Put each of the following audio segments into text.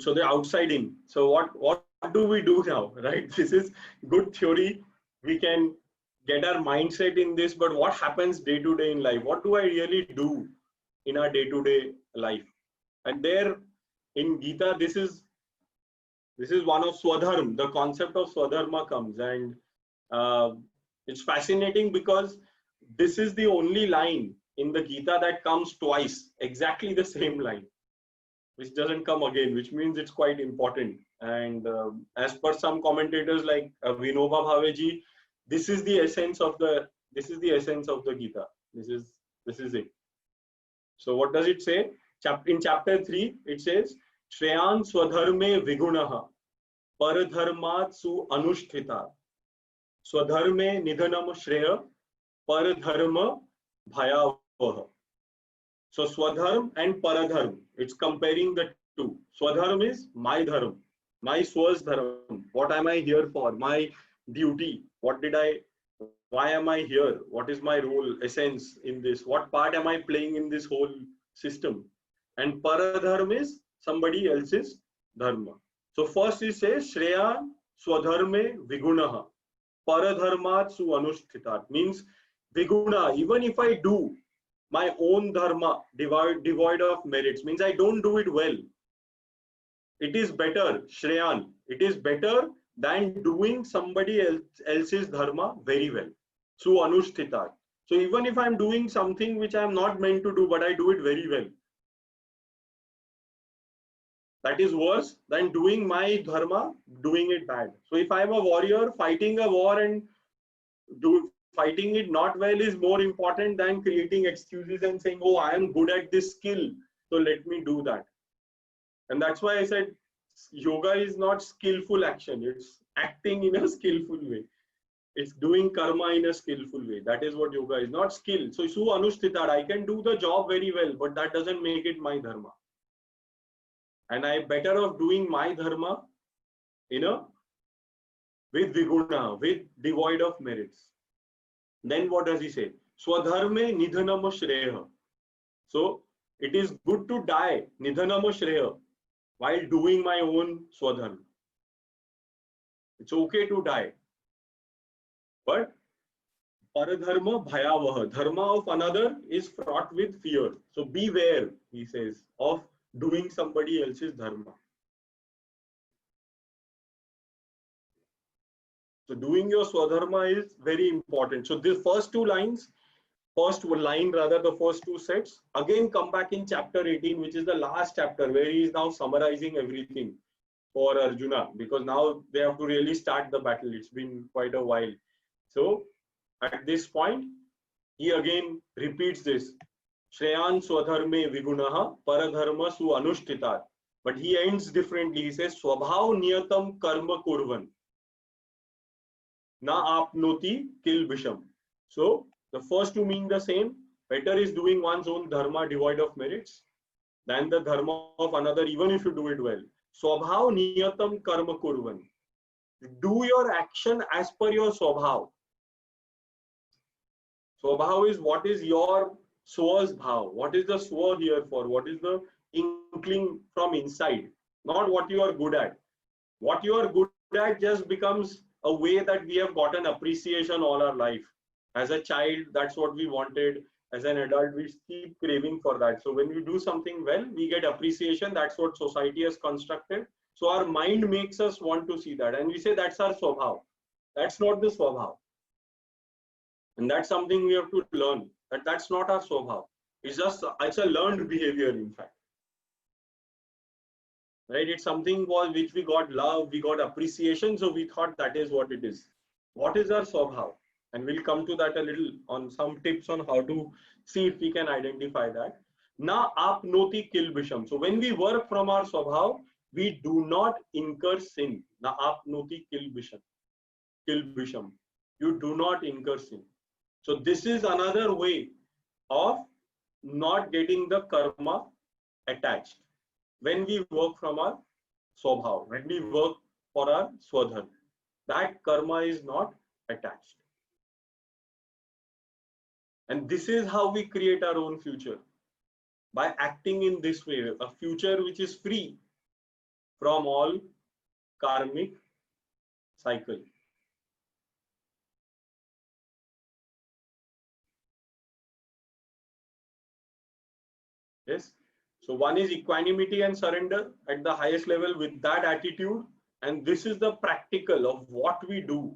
So the outside in. So what do we do now, right? This is good theory. We can get our mindset in this, but what happens day to day in life? What do I really do in our day to day life? And there in Gita, this is one of Swadharma. The concept of Swadharma comes, and uh, it's fascinating because this is the only line in the Gita that comes twice, exactly the same line, which doesn't come again, which means it's quite important. And as per some commentators like Vinoba Bhaveji, this is the essence of the Gita. This is it. So what does it say? In chapter 3, it says, Shreyan Swadharme Vigunaha Paradharmat Su Anusthita Swadharme Nidhanam Shreya Paradharma Bhayavaha. So Swadharm and Paradharm, it's comparing the two. Swadharm is my dharm, my swas dharm. What am I here for? My duty. Why am I here? What is my role, essence in this? What part am I playing in this whole system? And Paradharm is somebody else's dharma. So first he says, Shreya Swadharme Vigunaha Paradharmat Su Anushthitat. Means Viguna, even if I do my own dharma devoid of merits, means I don't do it well, it is better, Shreyan, it is better than doing somebody else's dharma very well. Su Anushthitat. So even if I'm doing something which I'm not meant to do, but I do it very well, that is worse than doing my dharma, doing it bad. So if I'm a warrior, fighting a war and fighting it not well is more important than creating excuses and saying, oh, I am good at this skill, so let me do that. And that's why I said yoga is not skillful action, it's acting in a skillful way. It's doing karma in a skillful way. That is what yoga is, not skill. So Su Anushthitat, I can do the job very well, but that doesn't make it my dharma. And I better off doing my dharma, with viguna, with devoid of merits. Then what does he say? Swadharme nidhanam shreya. So it is good to die, nidhanam shreya, while doing my own swadharma. It's okay to die. But paradharma bhayavaha, dharma of another is fraught with fear. So beware, he says, of doing somebody else's dharma. So doing your swadharma is very important. So the first line rather, the first two sets, again come back in chapter 18, which is the last chapter where he is now summarizing everything for Arjuna, because now they have to really start the battle. It's been quite a while. So at this point, he again repeats this. Shreyan swadharme vigunaha paradharma su anushtitat. But he ends differently. He says, Swabhav niyatam karma kurvan. Na apnoti kil bisham. So the first two mean the same. Better is doing one's own dharma devoid of merits than the dharma of another, even if you do it well. Swabhav niyatam karma kurvan. Do your action as per your swabhav. Swabhav is what is your swas bhav. What is the swa here for? What is the inkling from inside? Not what you are good at. What you are good at just becomes a way that we have gotten appreciation all our life. As a child, that's what we wanted. As an adult, we keep craving for that. So when we do something well, we get appreciation. That's what society has constructed. So our mind makes us want to see that. And we say that's our swabhav. That's not the swabhav. And that's something we have to learn. That's not our swabhav. It's a learned behavior, in fact. Right? It's something which we got love, we got appreciation, so we thought that is what it is. What is our swabhav? And we'll come to that a little on some tips on how to see if we can identify that. Na apnoti kil bisham. So when we work from our swabhav, we do not incur sin. Na apnoti kil bisham. Kil bisham. You do not incur sin. So this is another way of not getting the karma attached. When we work from our swabhav, when we work for our swadharma, that karma is not attached. And this is how we create our own future, by acting in this way, a future which is free from all karmic cycle. Yes. So one is equanimity and surrender at the highest level with that attitude. And this is the practical of what we do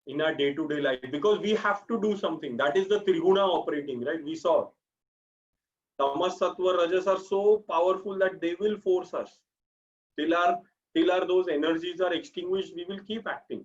in our day-to-day life, because we have to do something. That is the Triguna operating, right? We saw Tamas, Sattva, Rajas are so powerful that they will force us. Till our those energies are extinguished, we will keep acting.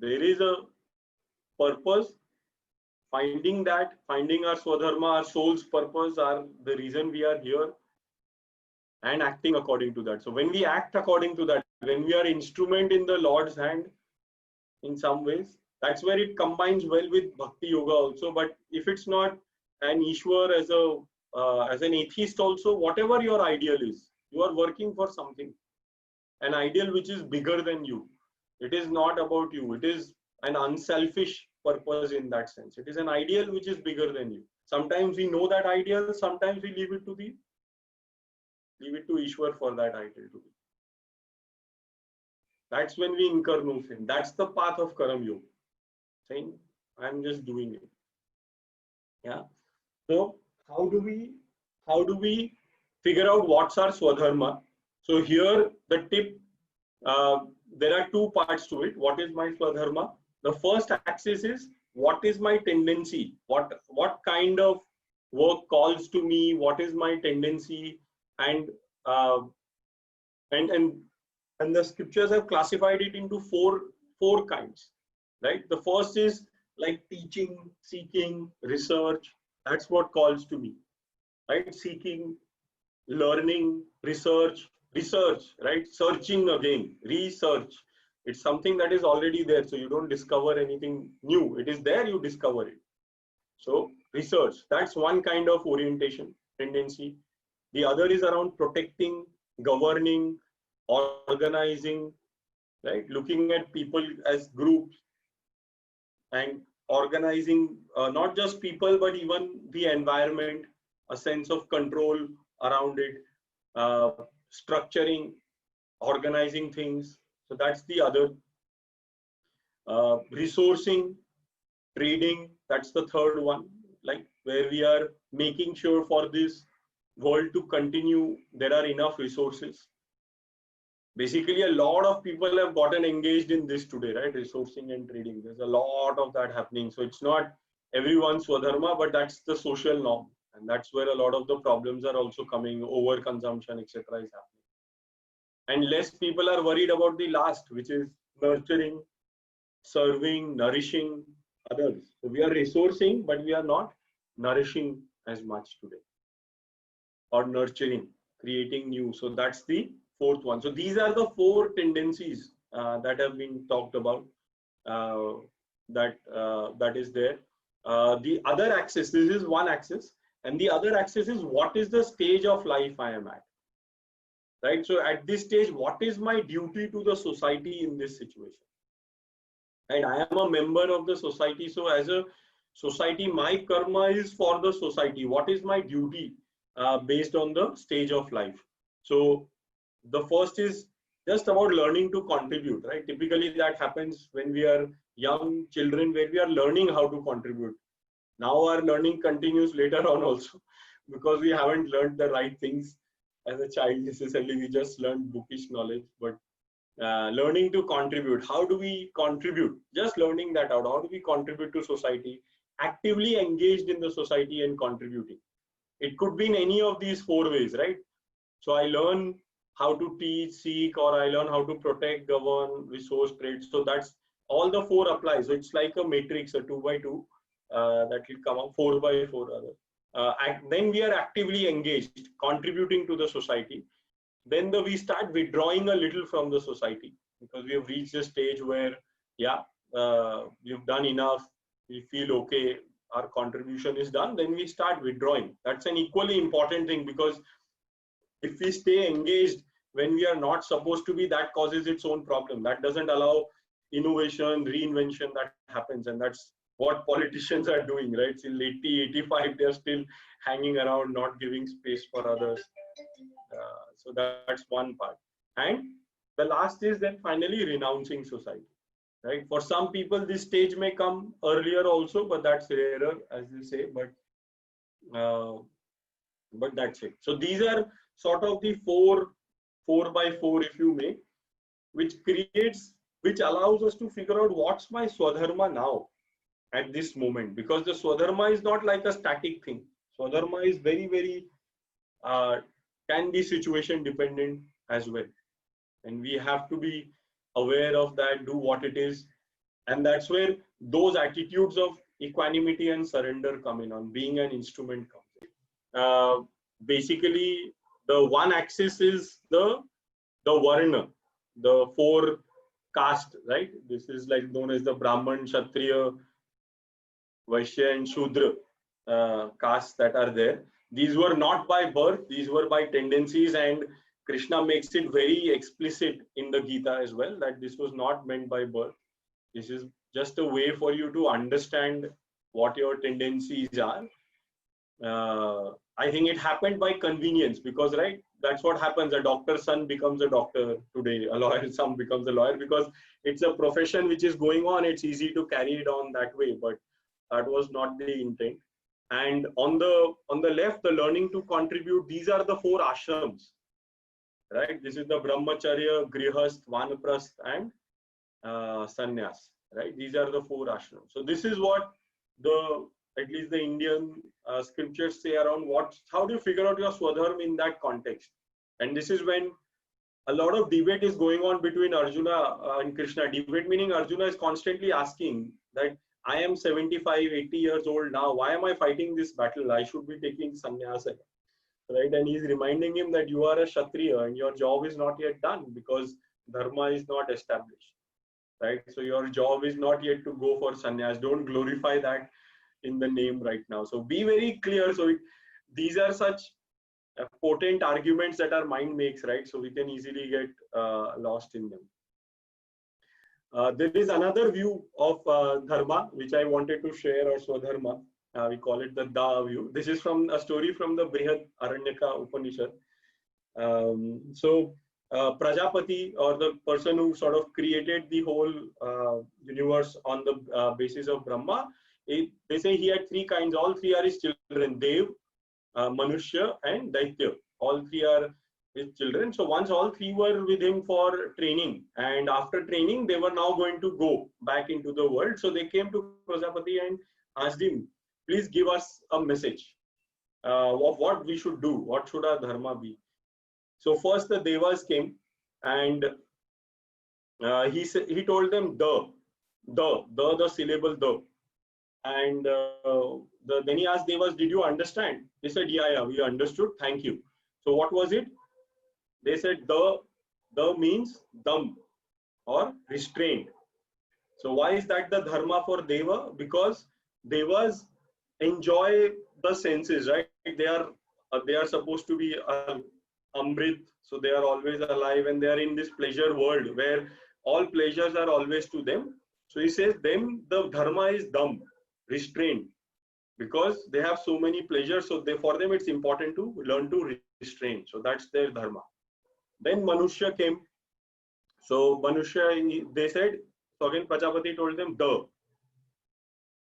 There is a purpose. Finding our Swadharma, our soul's purpose, are the reason we are here, and acting according to that. So when we act according to that, when we are instrument in the Lord's hand, in some ways, that's where it combines well with Bhakti Yoga also. But if it's not an Ishwar as an atheist also, whatever your ideal is, you are working for something, an ideal which is bigger than you. It is not about you. It is an unselfish purpose in that sense. It is an ideal which is bigger than you. Sometimes we know that ideal, sometimes we leave it to Ishwar for that ideal to be. That's when we incur no sin. That's the path of Karm Yoga. Saying, I'm just doing it. Yeah. So how do we figure out what's our Swadharma? So here the tip, there are two parts to it. What is my Swadharma? The first axis is what is my tendency? What kind of work calls to me? What is my tendency? And the scriptures have classified it into four kinds, right? The first is like teaching, seeking, research. That's what calls to me, right? Seeking, learning, research, right? Searching again, research. It's something that is already there, so you don't discover anything new. It is there, you discover it. So research, that's one kind of orientation, tendency. The other is around protecting, governing, organizing, right? Looking at people as groups and organizing not just people, but even the environment, a sense of control around it, structuring, organizing things. So that's the other. Resourcing, trading, that's the third one, like where we are making sure for this world to continue, there are enough resources. Basically, a lot of people have gotten engaged in this today, right? Resourcing and trading. There's a lot of that happening. So it's not everyone's Swadharma, but that's the social norm. And that's where a lot of the problems are also coming, overconsumption, etc. is happening. And less people are worried about the last, which is nurturing, serving, nourishing others. So we are resourcing, but we are not nourishing as much today, or nurturing, creating new. So that's the fourth one. So these are the four tendencies that have been talked about. That is there. The other axis, this is one axis, and the other axis is what is the stage of life I am at. Right. So at this stage, what is my duty to the society in this situation? And I am a member of the society. So as a society, my karma is for the society. What is my duty based on the stage of life? So the first is just about learning to contribute, right? Typically that happens when we are young children, where we are learning how to contribute. Now our learning continues later on also, because we haven't learned the right things as a child necessarily. We just learned bookish knowledge, but learning to contribute. How do we contribute? Just learning that out. How do we contribute to society? Actively engaged in the society and contributing. It could be in any of these four ways, right? So I learn how to teach, seek, or I learn how to protect, govern, resource, trade. So that's all the four apply. So it's like a matrix, a 2 by 2 that will come up, 4 by 4 rather. Then we are actively engaged, contributing to the society. Then we start withdrawing a little from the society, because we have reached a stage where, yeah, we've done enough. We feel okay, our contribution is done. Then we start withdrawing. That's an equally important thing, because if we stay engaged when we are not supposed to be, that causes its own problem. That doesn't allow innovation, reinvention that happens, and that's what politicians are doing, right? Till 80, 85, they're still hanging around, not giving space for others. So that's one part. And the last is then finally renouncing society, right? For some people, this stage may come earlier also, but that's rarer, as you say. Uh, but that's it. So these are sort of the four by four, if you may, which allows us to figure out what's my swadharma now at this moment, because the swadharma is not like a static thing. Swadharma is very, very uh, can be situation dependent as well, and we have to be aware of that, do what it is, and that's where those attitudes of equanimity and surrender come in, on being an instrument comes in. Basically, the one axis is the varna, the four caste, right? This is like known as the Brahman, Kshatriya, Vaishya, and Shudra castes that are there. These were not by birth; these were by tendencies, and Krishna makes it very explicit in the Gita as well that this was not meant by birth. This is just a way for you to understand what your tendencies are. I think it happened by convenience, because right, that's what happens. A doctor's son becomes a doctor today. A lawyer's son becomes a lawyer, because it's a profession which is going on. It's easy to carry it on that way, but that was not the intent. And on the left, the learning to contribute. These are the four ashrams, right? This is the brahmacharya, grihast, vanaprast, and sannyas, right? These are the four ashrams. So this is what at least the Indian scriptures say around how do you figure out your swadharma in that context. And this is when a lot of debate is going on between Arjuna and Krishna. Debate meaning Arjuna is constantly asking that I am 75, 80 years old now. Why am I fighting this battle? I should be taking sannyasa, right? And he's reminding him that you are a Kshatriya and your job is not yet done, because dharma is not established, right? So your job is not yet to go for sannyas. Don't glorify that in the name right now. So be very clear. So these are such potent arguments that our mind makes, right? So we can easily get lost in them. There is another view of dharma which I wanted to share, or swadharma. We call it the Da view. This is from a story from the Brihad Aranyaka Upanishad. Prajapati, or the person who sort of created the whole universe on the basis of Brahma, they say he had three kinds. All three are his children: Dev, Manushya, and Daitya. All three are his children. So once all three were with him for training, and after training they were now going to go back into the world. So they came to Prajapati and asked him, please give us a message of what we should do. What should our dharma be? So first the Devas came, and he told them the syllable the. And then he asked Devas, did you understand? They said, yeah, we understood. Thank you. So what was it? They said the means dumb or restrained. So why is that the dharma for Deva? Because Devas enjoy the senses, right? They are supposed to be Amrit, so they are always alive, and they are in this pleasure world where all pleasures are always to them. So he says them the dharma is dumb, restrained, because they have so many pleasures. So for them it's important to learn to restrain. So that's their dharma. Then Manushya came. So Manushya, they said, so again Prajapati told them the.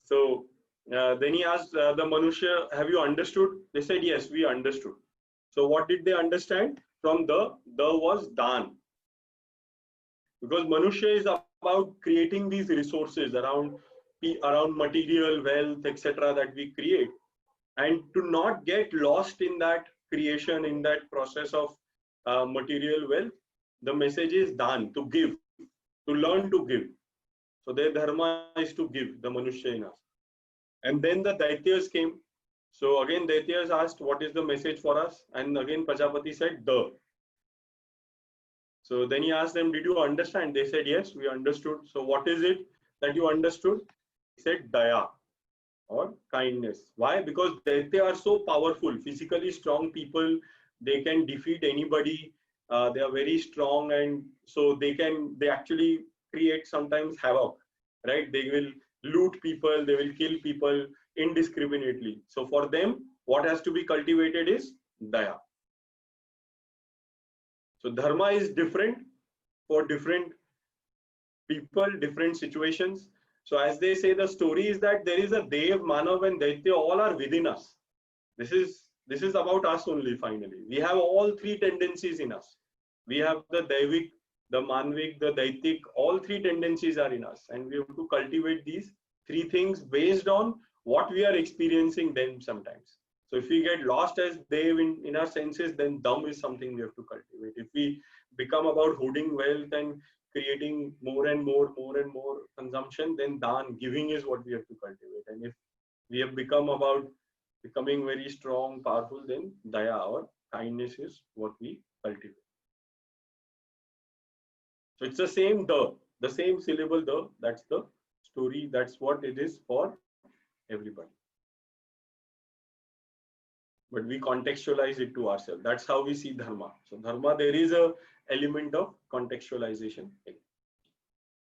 So then he asked the Manushya, have you understood? They said, yes, we understood. So what did they understand? From the was Dan. Because Manushya is about creating these resources around material, wealth, etc. that we create. And to not get lost in that creation, in that process of material wealth, the message is Dan, to give, to learn to give. So their dharma is to give, the Manushya in us. And then the Daityas came. So again, Daityas asked, what is the message for us? And again, Prajapati said, the. So then he asked them, did you understand? They said, yes, we understood. So what is it that you understood? He said, Daya, or kindness. Why? Because they are so powerful, physically strong people. They can defeat anybody. They are very strong, and so they actually create sometimes havoc, right? They will loot people, they will kill people indiscriminately. So for them, what has to be cultivated is daya. So dharma is different for different people, different situations. So as they say, the story is that there is a Dev, Manav, and Daitya, all are within us. This is about us only. Finally, we have all three tendencies in us. We have the Daivik, the Manvik, the Daitik. All three tendencies are in us, and we have to cultivate these three things based on what we are experiencing then sometimes. So if we get lost as Dev in our senses, then Dam is something we have to cultivate. If we become about hoarding wealth and creating more and more consumption, then Dan, giving is what we have to cultivate. And if we have become about becoming very strong, powerful, then Daya or kindness is what we cultivate. So it's the same syllable, that's the story, that's what it is for everybody. But we contextualize it to ourselves. That's how we see dharma. So dharma, there is a element of contextualization in it.